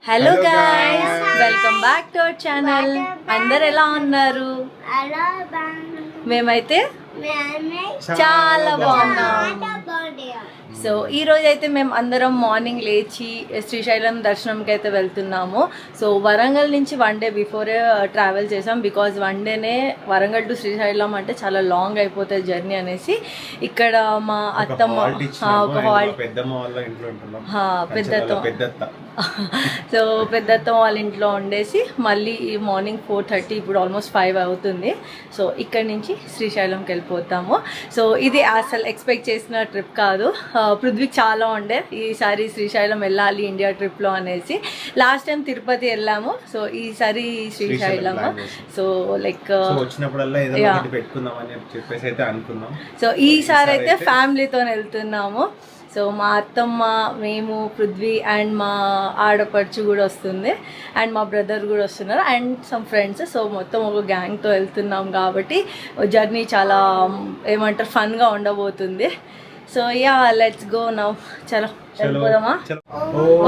Hello guys, welcome back to our channel. అందరు ఎలా ఉన్నారు? మేమైతే చాలా బాగున్నాం. సో ఈ రోజు అయితే మేము అందరం మార్నింగ్ లేచి శ్రీశైలం దర్శనంకి అయితే వెళ్తున్నాము. సో వరంగల్ నుంచి 1 డే బిఫోరే ట్రావెల్ చేసాం. బికాజ్ 1 డేనే వరంగల్ టు శ్రీశైలం అంటే చాలా లాంగ్ అయిపోతుంది జర్నీ అనేసి ఇక్కడ మా అత్తమ్మ ఒక హాల్ట్ సో పెద్దత్తం వాళ్ళ ఇంట్లో ఉండేసి మళ్ళీ ఈ మార్నింగ్ 4:30 ఇప్పుడు ఆల్మోస్ట్ 5 అవుతుంది. సో ఇక్కడి నుంచి శ్రీశైలంకి వెళ్ళిపోతాము. సో ఇది అసలు ఎక్స్పెక్ట్ చేసిన ట్రిప్ కాదు. పృథ్వీకి చాలా ఉండే ఈసారి శ్రీశైలం వెళ్ళాలి ఇండియా ట్రిప్లో అనేసి. లాస్ట్ టైం తిరుపతి వెళ్ళాము, సో ఈసారి శ్రీశైలం. సో లైక్ సో ఈసారి అయితే ఫ్యామిలీతో వెళ్తున్నాము. సో మా అత్తమ్మ, మేము, పృథ్వీ అండ్ మా ఆడపడుచు కూడా వస్తుంది అండ్ మా బ్రదర్ కూడా వస్తున్నారు అండ్ సమ్ ఫ్రెండ్స్. సో మొత్తం ఒక గ్యాంగ్తో వెళ్తున్నాం కాబట్టి జర్నీ చాలా ఏమంటారు ఫన్గా ఉండబోతుంది. So yeah, let's go now. చలో వెళ్ళిపోదామా?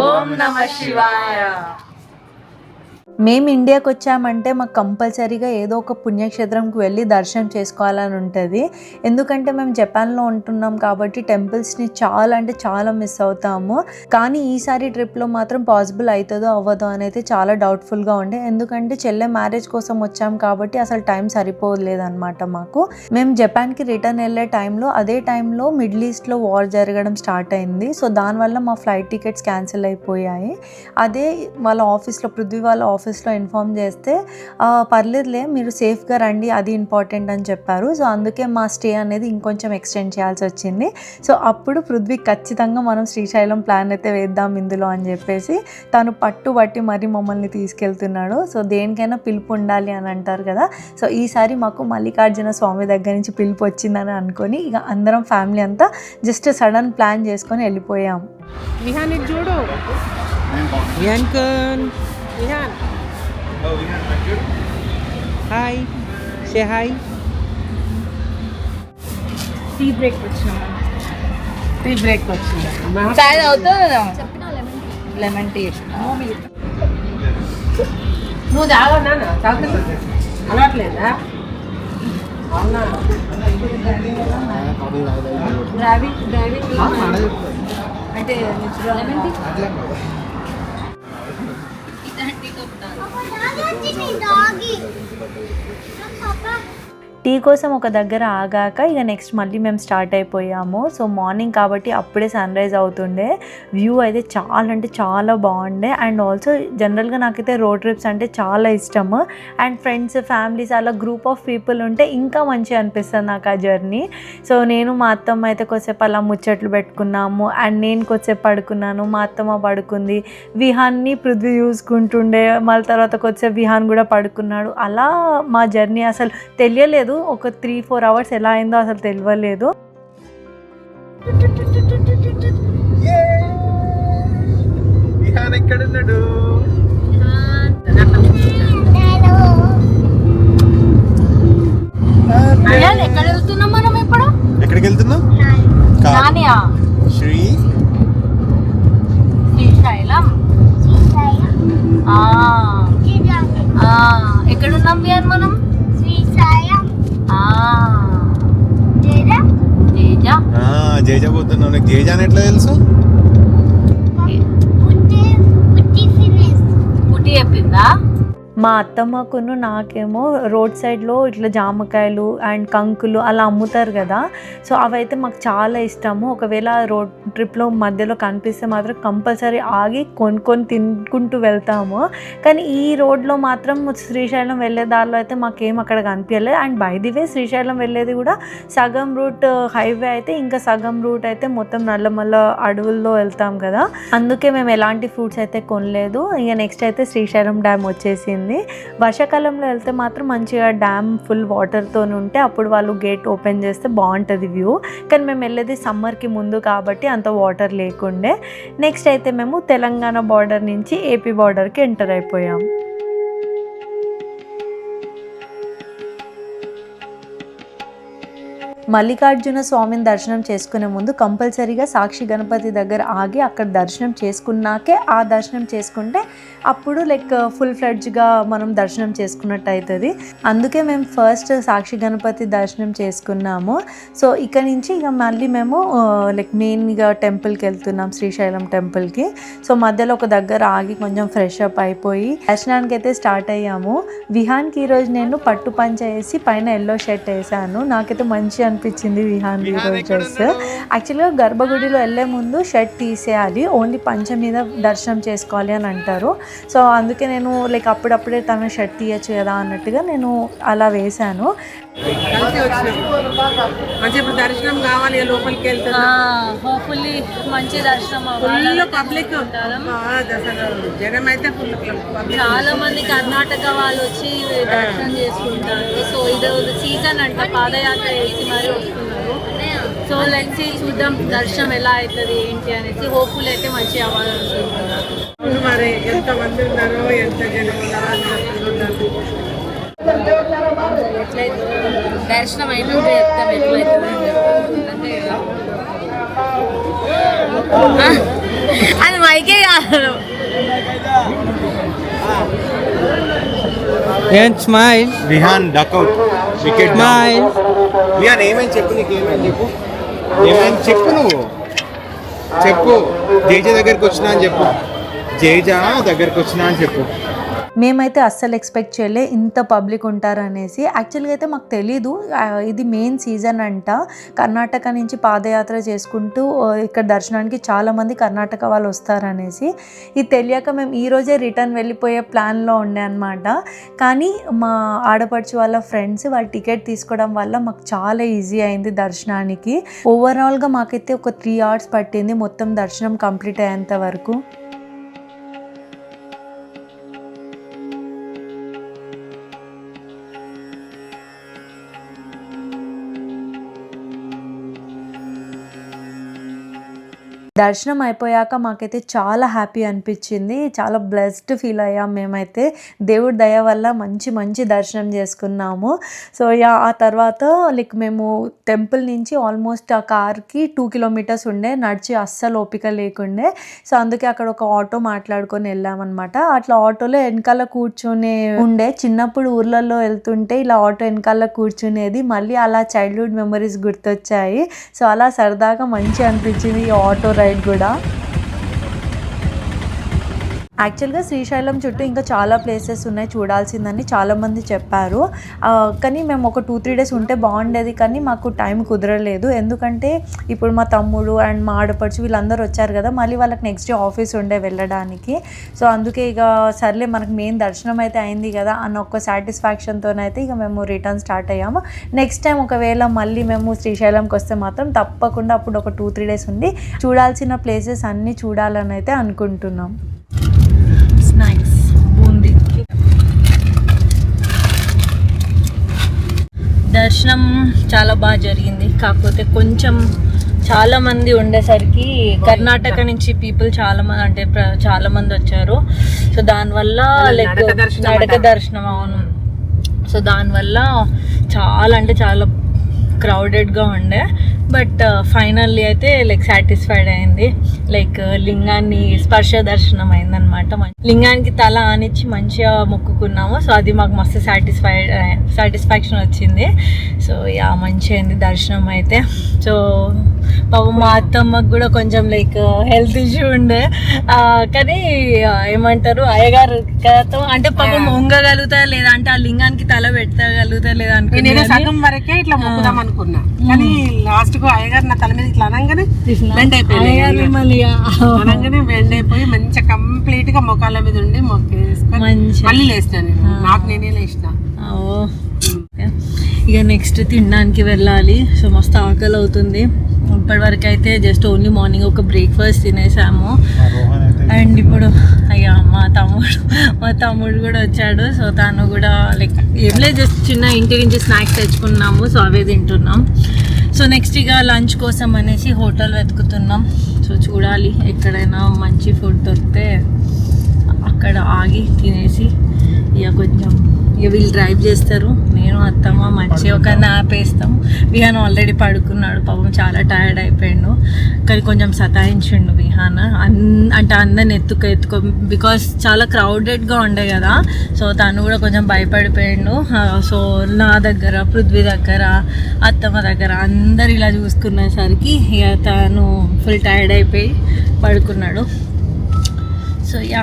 ఓం నమః శివాయ. మేము ఇండియాకి వచ్చామంటే మాకు కంపల్సరీగా ఏదో ఒక పుణ్యక్షేత్రంకి వెళ్ళి దర్శనం చేసుకోవాలని ఉంటుంది. ఎందుకంటే మేము జపాన్లో ఉంటున్నాం కాబట్టి టెంపుల్స్ని చాలా అంటే చాలా మిస్ అవుతాము. కానీ ఈసారి ట్రిప్లో మాత్రం పాసిబుల్ అవుతుందో అవ్వదో అనేది చాలా డౌట్ఫుల్గా ఉండే. ఎందుకంటే చెల్లె మ్యారేజ్ కోసం వచ్చాం కాబట్టి అసలు టైం సరిపోలేదన్నమాట మాకు. మేము జపాన్కి రిటర్న్ వెళ్ళే టైంలో అదే టైంలో మిడిల్ ఈస్ట్లో వార్ జరగడం స్టార్ట్ అయింది. సో దానివల్ల మా ఫ్లైట్ టికెట్స్ క్యాన్సిల్ అయిపోయాయి. అదే వాళ్ళ ఆఫీస్లో, పృథ్వీ వాళ్ళ ఆఫీస్లో ఇన్ఫార్మ్ చేస్తే పర్లేదులే మీరు సేఫ్గా రండి, అది ఇంపార్టెంట్ అని చెప్పారు. సో అందుకే మా స్టే అనేది ఇంకొంచెం ఎక్స్టెండ్ చేయాల్సి వచ్చింది. సో అప్పుడు పృథ్వీ ఖచ్చితంగా మనం శ్రీశైలం ప్లాన్ అయితే వేద్దాం ఇందులో అని చెప్పేసి తను పట్టుబట్టి మరీ మమ్మల్ని తీసుకెళ్తున్నాడు. సో దేనికైనా పిలుపు ఉండాలి అని అంటారు కదా. సో ఈసారి మాకు మల్లికార్జున స్వామి దగ్గర నుంచి పిలుపు వచ్చిందని అనుకొని ఇక అందరం ఫ్యామిలీ అంతా జస్ట్ సడన్ ప్లాన్ చేసుకొని వెళ్ళిపోయాం. విహాన్ చూడు, Vihaan hi, say hi. Tea break వచ్చినాం. చాయ్ అవుతుందా? లెమన్ టీ నువ్వు తాగన్నా? అలవాట్లేదా? అవునా? డ్రైవింగ్ అంటే లెమన్ టీ టీ కోసం ఒక దగ్గర ఆగాక ఇక నెక్స్ట్ మళ్ళీ మేము స్టార్ట్ అయిపోయాము. సో మార్నింగ్ కాబట్టి అప్పుడే సన్ రైజ్ అవుతుండే. వ్యూ అయితే చాలా అంటే చాలా బాగుండే. అండ్ ఆల్సో జనరల్గా నాకైతే రోడ్ ట్రిప్స్ అంటే చాలా ఇష్టము. అండ్ ఫ్రెండ్స్, ఫ్యామిలీస్ అలా గ్రూప్ ఆఫ్ పీపుల్ ఉంటే ఇంకా మంచిగా అనిపిస్తుంది నాకు ఆ జర్నీ. సో నేను మా అత్తమ్మ అయితే కొద్దిసేపు అలా ముచ్చట్లు పెట్టుకున్నాము అండ్ నేను కొద్దిసేపు పడుకున్నాను, మా అత్తమ్మ పడుకుంది. విహాన్ని పృథ్వీ చూసుకుంటుండే, మళ్ళీ తర్వాత కొద్దిసేపు విహాన్ కూడా పడుకున్నాడు. అలా మా జర్నీ అసలు తెలియలేదు. ఒక 3-4 అవర్స్ ఎలా అయిందో అసలు తెలియలేదు. ఎక్కడ వెళ్తున్నాం మనం? ఇప్పుడు ఎక్కడికి వెళ్తున్నాం? శ్రీశైలం. ఎక్కడున్నాం బియాన్ మనం? జేజా పోతున్నావు. నీకు జేజా అని ఎట్లా తెలుసు? పుట్టి చెప్పిందా? మా అత్తమ్మకును నాకేమో రోడ్ సైడ్లో ఇట్లా జామకాయలు అండ్ కంకులు అలా అమ్ముతారు కదా. సో అవైతే మాకు చాలా ఇష్టము. ఒకవేళ రోడ్ ట్రిప్లో మధ్యలో కనిపిస్తే మాత్రం కంపల్సరీ ఆగి కొనుక్కొని తినుకుంటూ వెళ్తాము. కానీ ఈ రోడ్లో మాత్రం శ్రీశైలం వెళ్ళే దారిలో అయితే మాకేం అక్కడ కనిపించలేదు. And by the way Srisailam వెళ్ళేది కూడా సగం రూట్ హైవే అయితే, ఇంకా సగం రూట్ అయితే మొత్తం నల్లమల్ల అడవుల్లో వెళ్తాం కదా. అందుకే మేము ఎలాంటి ఫ్రూట్స్ అయితే కొనలేదు. ఇక నెక్స్ట్ అయితే శ్రీశైలం డ్యామ్ వచ్చేసింది. వర్షాకాలంలో వెళ్తే మాత్రం మంచిగా డ్యామ్ ఫుల్ వాటర్తో ఉంటే అప్పుడు వాళ్ళు గేట్ ఓపెన్ చేస్తే బాగుంటుంది వ్యూ. కానీ మేము వెళ్ళేది సమ్మర్కి ముందు కాబట్టి అంత వాటర్ లేకుండే. నెక్స్ట్ అయితే మేము తెలంగాణ బార్డర్ నుంచి ఏపీ బార్డర్కి ఎంటర్ అయిపోయాం. మల్లికార్జున స్వామిని దర్శనం చేసుకునే ముందు కంపల్సరీగా సాక్షి గణపతి దగ్గర ఆగి అక్కడ దర్శనం చేసుకున్నాకే ఆ దర్శనం చేసుకుంటే అప్పుడు లైక్ ఫుల్ ఫ్లెడ్జ్గా మనం దర్శనం చేసుకున్నట్టు అవుతుంది. అందుకే మేము ఫస్ట్ సాక్షి గణపతి దర్శనం చేసుకున్నాము. సో ఇక్కడ నుంచి ఇక మళ్ళీ మేము లైక్ మెయిన్గా టెంపుల్కి వెళ్తున్నాం, శ్రీశైలం టెంపుల్కి. సో మధ్యలో ఒక దగ్గర ఆగి కొంచెం ఫ్రెష్ అప్ అయిపోయి దర్శనానికి అయితే స్టార్ట్ అయ్యాము. విహాన్కి ఈరోజు నేను పట్టు పంచ వేసి పైన ఎల్లో షర్ట్ వేసాను. నాకైతే మంచి అనిపించింది విహాన్ ఈరోజు డ్రెస్. యాక్చువల్గా గర్భగుడిలో వెళ్ళే ముందు షర్ట్ తీసేయాలి, ఓన్లీ పంచ మీద దర్శనం చేసుకోవాలి అని అంటారు. సో అందుకే నేను లైక్ అప్పుడప్పుడే తన షర్ట్ తీయచ్చు కదా అన్నట్టుగా నేను అలా వేశాను. కలిసి వచ్చినాం. మంచి ఇప్పుడు దర్శనం కావాలి, లోపలికి వెళ్తున్నాం. హోప్ఫుల్లీ మంచి దర్శనం ఫుల్ పబ్లిక్ జనం అయితే ఫుల్ పబ్లిక్. చాలా మంది కర్ణాటక వాళ్ళు వచ్చి దర్శనం చేసుకుంటారు. సో ఇది సీజన్ అంట, పాదయాత్ర వేసి మరీ వస్తున్నారు. సో లెట్స్ చూద్దాం దర్శనం ఎలా అవుతుంది ఏంటి అనేసి. హోప్ఫుల్ అయితే మంచి అవ్వాలనుకుంటున్నారు. మరి ఎంత మంది ఉన్నారో, ఎంత జనం ఉన్నారో ఎట్లయితే దర్శనం అయినప్పుడు చెప్తాం ఎట్లయితుంది అంతే కదా. అది మైకే కాదు. Smile Vihaan duck out wicket. Smile Vihaan ఏమైంది చెప్పు, నీకు ఏమైంది చెప్పు, ఏమైంది చెప్పు, నువ్వు చెప్పు. జేజ దగ్గరికి వచ్చినా అని చెప్పు, జేజ దగ్గరికి వచ్చినా అని చెప్పు. మేమైతే అస్సలు ఎక్స్పెక్ట్ చేయలే ఇంత పబ్లిక్ ఉంటారనేసి. యాక్చువల్గా అయితే మాకు తెలీదు ఇది మెయిన్ సీజన్ అంట. కర్ణాటక నుంచి పాదయాత్ర చేసుకుంటూ ఇక్కడ దర్శనానికి చాలామంది కర్ణాటక వాళ్ళు వస్తారనేసి. ఇది తెలియక మేము ఈరోజే రిటర్న్ వెళ్ళిపోయే ప్లాన్లో ఉండే అనమాట. కానీ మా ఆడపడుచు వాళ్ళ ఫ్రెండ్స్ వాళ్ళు టికెట్ తీసుకోవడం వల్ల మాకు చాలా ఈజీ అయింది దర్శనానికి. ఓవరాల్గా మాకైతే ఒక 3 hours పట్టింది మొత్తం దర్శనం కంప్లీట్ అయ్యేంత వరకు. దర్శనం అయిపోయాక మాకైతే చాలా హ్యాపీ అనిపించింది, చాలా బ్లెస్డ్ ఫీల్ అయ్యాం మేమైతే. దేవుడి దయ వల్ల మంచి మంచి దర్శనం చేసుకున్నాము. సో ఆ తర్వాత లైక్ మేము టెంపుల్ నుంచి ఆల్మోస్ట్ ఆ కార్కి 2 kilometers ఉండే, నడిచి అస్సలు ఓపిక లేకుండే. సో అందుకే అక్కడ ఒక ఆటో మాట్లాడుకొని వెళ్ళామన్నమాట. అట్లా ఆటోలో వెనకాల కూర్చునే ఉండే. చిన్నప్పుడు ఊర్లలో వెళ్తుంటే ఇలా ఆటో వెనకాల కూర్చునేది, మళ్ళీ అలా చైల్డ్హుడ్ మెమరీస్ గుర్తొచ్చాయి. సో అలా సరదాగా మంచి అనిపించింది ఈ ఆటో రైడ్ కూడా. యాక్చువల్గా శ్రీశైలం చుట్టూ ఇంకా చాలా ప్లేసెస్ ఉన్నాయి చూడాల్సిందని చాలామంది చెప్పారు. కానీ మేము ఒక 2-3 days ఉంటే బాగుండేది, కానీ మాకు టైం కుదరలేదు. ఎందుకంటే ఇప్పుడు మా తమ్ముడు అండ్ మా ఆడపడుచు వీళ్ళందరూ వచ్చారు కదా, మళ్ళీ వాళ్ళకి నెక్స్ట్ డే ఆఫీస్ ఉండే వెళ్ళడానికి. సో అందుకే ఇక సర్లే మనకు మెయిన్ దర్శనం అయితే అయింది కదా అన్న ఒక సాటిస్ఫాక్షన్తోనైతే ఇక మేము రిటర్న్ స్టార్ట్ అయ్యాము. నెక్స్ట్ టైం ఒకవేళ మళ్ళీ మేము శ్రీశైలంకి వస్తే మాత్రం తప్పకుండా అప్పుడు ఒక 2-3 days ఉండి చూడాల్సిన ప్లేసెస్ అన్నీ చూడాలని అయితే అనుకుంటున్నాం. నైస్ బూందీ దర్శనం చాలా బాగా జరిగింది. కాకపోతే కొంచెం చాలా మంది ఉండేసరికి కర్ణాటక నుంచి పీపుల్ చాలా మంది అంటే చాలా మంది వచ్చారు. సో దానివల్ల లైక్ నడక దర్శనం అవును. సో దానివల్ల చాలా అంటే చాలా క్రౌడెడ్గా ఉండే. బట్ ఫైనల్లీ అయితే లైక్ సాటిస్ఫైడ్ అయింది. లైక్ లింగాన్ని స్పర్శ దర్శనం అయిందనమాట. లింగానికి తల ఆనిచ్చి మంచిగా మొక్కుకున్నాము. సో అది మాకు మస్తు సాటిస్ఫాక్షన్ వచ్చింది. సో యా మంచి అయింది దర్శనం అయితే. సో పాపం మా అత్తమ్మకు కూడా కొంచెం లైక్ హెల్త్ ఇష్యూ ఉండే, కానీ ఏమంటారు అయ్యగారు అంటే పాపం వంగగలుగుతా లేదా అంటే ఆ లింగానికి తల పెట్టగలుగుతా లేదా అనుకున్నా. సగం వరకే ఇట్లా మొక్కుదాం అనుకున్నా, కానీ లాస్ట్ కు అయ్యగారు నా తల మీద ఇట్లా అనగానే బెండ్ అయిపోయి బెండ్ అయిపోయి మంచిగా కంప్లీట్ గా మొక్కల మీద ఉండి మళ్ళీ లేచిన నాకు నేనే లేచిన. ఇక నెక్స్ట్ తినడానికి వెళ్ళాలి. సో మస్తు ఆకలి అవుతుంది. ఇప్పటివరకు అయితే జస్ట్ ఓన్లీ మార్నింగ్ ఒక బ్రేక్ఫాస్ట్ తినేసాము. అండ్ ఇప్పుడు అయ్యా మా తమ్ముడు కూడా వచ్చాడు. సో తను కూడా లైక్ ఏం లేదు జస్ట్ చిన్న ఇంటి నుంచి స్నాక్స్ తెచ్చుకున్నాము. సో అవే తింటున్నాం. సో నెక్స్ట్ ఇక లంచ్ కోసం అనేసి హోటల్ వెతుకుతున్నాం. సో చూడాలి ఎక్కడైనా మంచి ఫుడ్ దొరికితే అక్కడ ఆగి తినేసి ఇక కొంచెం ఇక వీళ్ళు డ్రైవ్ చేస్తారు, నేను అత్తమ్మ మంచి ఒక నాప్ వేస్తాం. విహాన్ ఆల్రెడీ పడుకున్నాడు, పాపం చాలా టైర్డ్ అయిపోయాడు. కానీ కొంచెం సతాయించిండు విహాన్, అంటే అందరిని ఎత్తుకో బికాస్ చాలా క్రౌడెడ్గా ఉండే కదా. సో తను కూడా కొంచెం భయపడిపోయాడు. సో నా దగ్గర, పృథ్వీ దగ్గర, అత్తమ్మ దగ్గర అందరు ఇలా చూసుకునేసరికి ఇక తను ఫుల్ టైర్డ్ అయిపోయి పడుకున్నాడు. సో యా,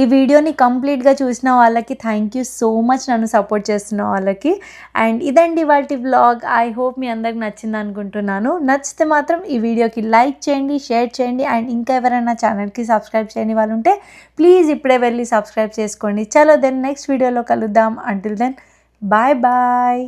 ఈ వీడియోని కంప్లీట్గా చూసిన వాళ్ళకి థ్యాంక్ యూ సో మచ్, నన్ను సపోర్ట్ చేస్తున్న వాళ్ళకి. అండ్ ఇదండి ఇవాల్టి వ్లాగ్. ఐ హోప్ మీ అందరికి నచ్చింది అనుకుంటున్నాను. నచ్చితే మాత్రం ఈ వీడియోకి లైక్ చేయండి, షేర్ చేయండి. అండ్ ఇంకా ఎవరైనా ఛానల్కి సబ్స్క్రైబ్ చేయని వాళ్ళు ఉంటే ప్లీజ్ ఇప్పుడే వెళ్ళి సబ్స్క్రైబ్ చేసుకోండి. చలో దెన్ నెక్స్ట్ వీడియోలో కలుద్దాం. Until then bye bye.